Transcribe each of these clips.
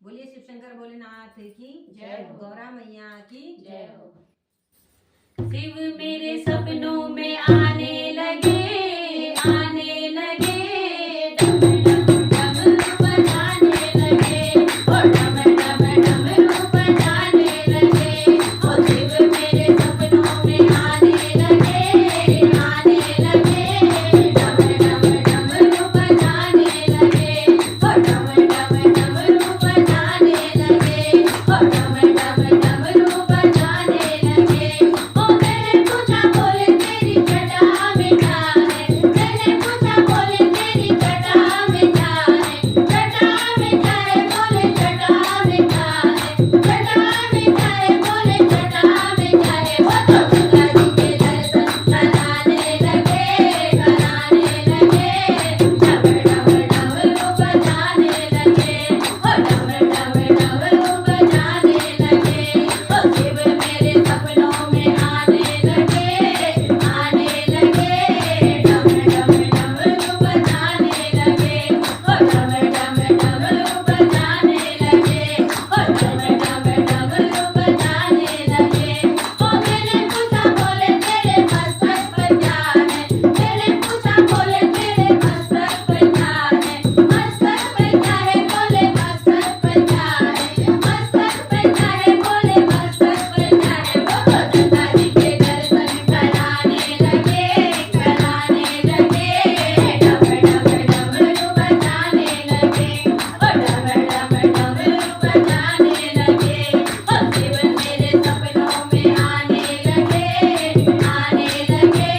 बोलिए शिव शंकर भोलेनाथ की जय हो। गौरा मैया की जय हो। शिव मेरे सपनों में आने लगे, आने लगे, डम डम डमरू बजाने लगे, ओ डम डम डमरू बजाने लगे, ओ शिव मेरे सपनों में आने लगे, आने लगे, डम डम डमरू बजाने लगे, ओ डम डम डमरू बजाने लगे, ओ डम डम डमरू बजाने लगे। ओ मैंने पूछा बोले तेरी जटा में क्या है, मैंने पूछा बोले तेरी जटा में क्या है, जटा में क्या है बोले जटा में क्या है, जटा में क्या है बोले जटा में क्या है। वो तो गंगा जी के दर्शन कराने लगे, कराने लगे, डम डम डमरू बजाने लगे, ओ डम डम डमरू बजाने लगे, ओ शिव मेरे सपनों में आने लगे, आने लगे, डम डम डमरू बजाने लगे, ओ डम डम डमरू बजाने लगे, ओ डम डम डमरू बजाने लगे। ओ मैंने पूछा बोले तेरे मस्तक पर क्या है, मैंने पूछा बोले तेरे मस्तक पर क्या है, मस्तक पर क्या है बोले मस्तक पर क्या है, मस्तक पर क्या है बोले मस्तक पर क्या है। वो तो गंगा जी के दर्शन कराने लगे, कराने लगे, डम डम डमरू बजाने लगे, ओ डम डम डमरू बजाने लगे, ओ शिव मेरे सपनों में आने लगे, आने लगे,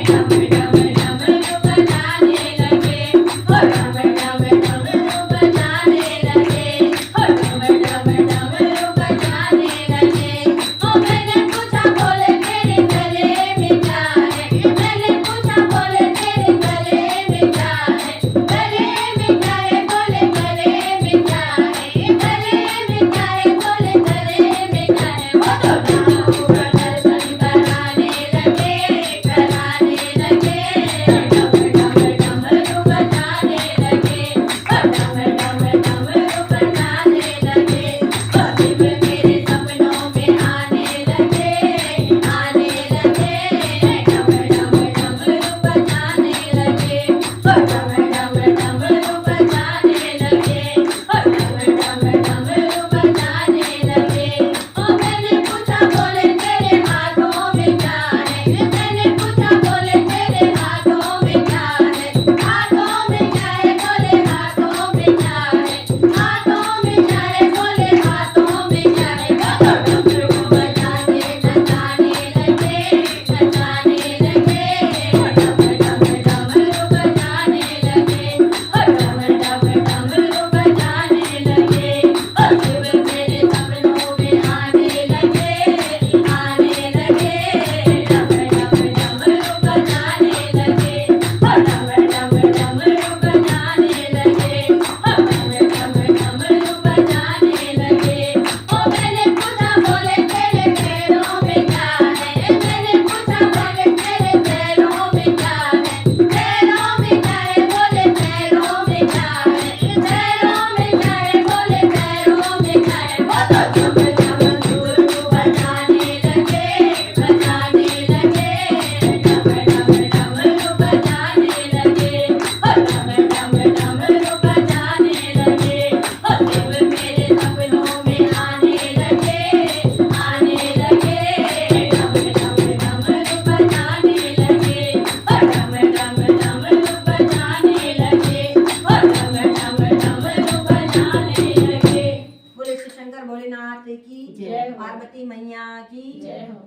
डम डम डमरू बजाने लगे, ओ डम डम डमरू बजाने लगे, ओ डम डम डमरू बजाने लगे। ओ मैंने पूछा बोले तेरे गले में क्या है, मैंने पूछा बोले तेरे गले में क्या है, गले में क्या है बोले गले में क्या है, गले में क्या है बोले गले में क्या है। वो तो डमरू का दर्शन कराने लगे, कराने लगे, डम डम डमरू बजाने लगे, ओ डम डम डमरू बजाने लगे, ओ शिव मेरे सपनों में आने लगे, आने लगे, डम डम डमरू बजाने लगे, ओ डम डम डमरू बजाने लगे, ओ डम डम डमरू बजाने लगे। ओ मैंने पूछा बोले तेरे हाथों में क्या है, मैंने पूछा बोले तेरे हाथों में क्या है, हाथों में क्या है बोले हाथों में क्या है, हाथों में क्या है बोले हाथों में क्या है। वो तो डमरू बजाने नचाने लगे, नचाने लगे, ओ डम डम डमरू बजाने लगे, ओ डम डम डमरू बजाने लगे, ओ शिव मेरे सपनों में आने लगे, आने लगे, डम डम डमरू बजाने लगे, ओ डम डम डमरू बजाने लगे, ओ डम डम डमरू बजाने लगे। ओ मैंने पूछा बोले तेरे पैरों में क्या है, मैंने पूछा बोले तेरे पैरों में क्या है, पैरों में क्या है बोले पैरों में क्या है, पैरों में क्या है बोले पैरों में क्या है। वो तो डम डम डमरू बजाने लगे, बजाने लगे, डम डम डमरू बजाने लगे, ओ डम डम डमरू बजाने लगे, ओ शिव मेरे सपनों में आने लगे, आने लगे, डम डम डमरू बजाने लगे, ओ डम डम डमरू बजाने लगे, ओ डम डम डमरू बजाने लगे। बोले शिव शंकर भोलेनाथ की जय हो। पार्वती मैया की जय हो।